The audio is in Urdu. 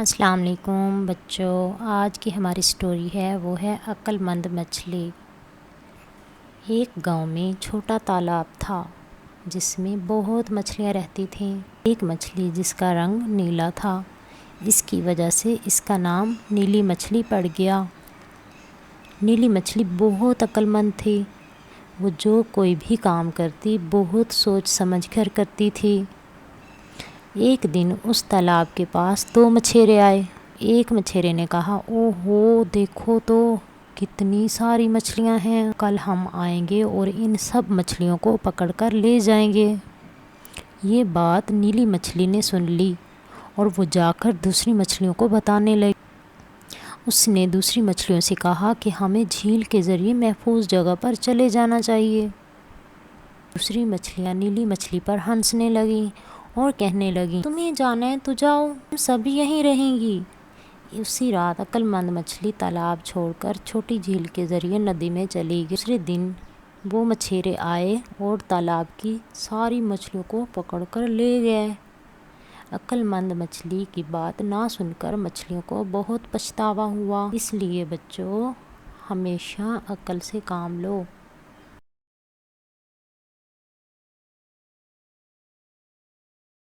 السلام علیکم بچوں، آج کی ہماری سٹوری ہے وہ ہے عقل مند مچھلی۔ ایک گاؤں میں چھوٹا تالاب تھا جس میں بہت مچھلیاں رہتی تھیں۔ ایک مچھلی جس کا رنگ نیلا تھا، اس کی وجہ سے اس کا نام نیلی مچھلی پڑ گیا۔ نیلی مچھلی بہت عقل مند تھی، وہ جو کوئی بھی کام کرتی بہت سوچ سمجھ کر کرتی تھی۔ ایک دن اس تالاب کے پاس 2 مچھیرے آئے۔ ایک مچھیرے نے کہا، اوہ ہو، دیکھو تو کتنی ساری مچھلیاں ہیں، کل ہم آئیں گے اور ان سب مچھلیوں کو پکڑ کر لے جائیں گے۔ یہ بات نیلی مچھلی نے سن لی اور وہ جا کر دوسری مچھلیوں کو بتانے لگی۔ اس نے دوسری مچھلیوں سے کہا کہ ہمیں جھیل کے ذریعے محفوظ جگہ پر چلے جانا چاہیے۔ دوسری مچھلیاں نیلی مچھلی پر ہنسنے لگیں اور کہنے لگیں، تمہیں جانا ہے تو جاؤ، ہم سب یہیں رہیں گی۔ اسی رات عقل مند مچھلی تالاب چھوڑ کر چھوٹی جھیل کے ذریعے ندی میں چلی گئی۔ دوسرے دن وہ مچھیرے آئے اور تالاب کی ساری مچھلیوں کو پکڑ کر لے گئے۔ عقل مند مچھلی کی بات نہ سن کر مچھلیوں کو بہت پچھتاوا ہوا۔ اس لیے بچوں، ہمیشہ عقل سے کام لو۔